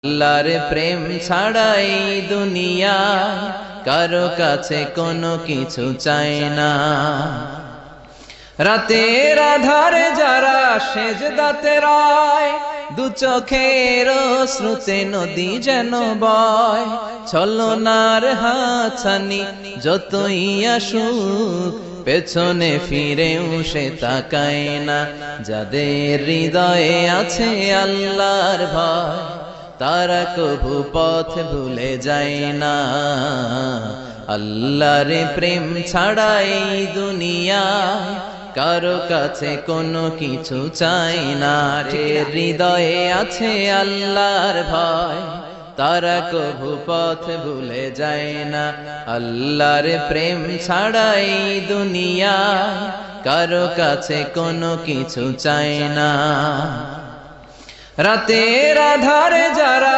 আল্লাহর প্রেম ছাড়াই দুনিয়ায় কারো কাছে কোনো কিছু চায় না। রাতের আধারে যারা সেজদাতে রয়, দু চোখের শ্রুতে নদী যেন বয়। ছলনার হাতছানি যতই আসুক, পেছনে ফিরেও সে তাকায় না। যাদের হৃদয়ে আছে আল্লাহর ভয়, তারা কভু পথ ভুলে যায় না। আল্লাহর প্রেম ছাড়াই দুনিয়ায় কারো কাছে কোনো কিছু চাই না। হৃদয়ে আছে আল্লাহর ভয়, তারা কভু পথ ভুলে যায় না। আল্লাহর প্রেম ছাড়াই দুনিয়ায় কারো কাছে কোনো কিছু চাই না। রাতের আধারে যারা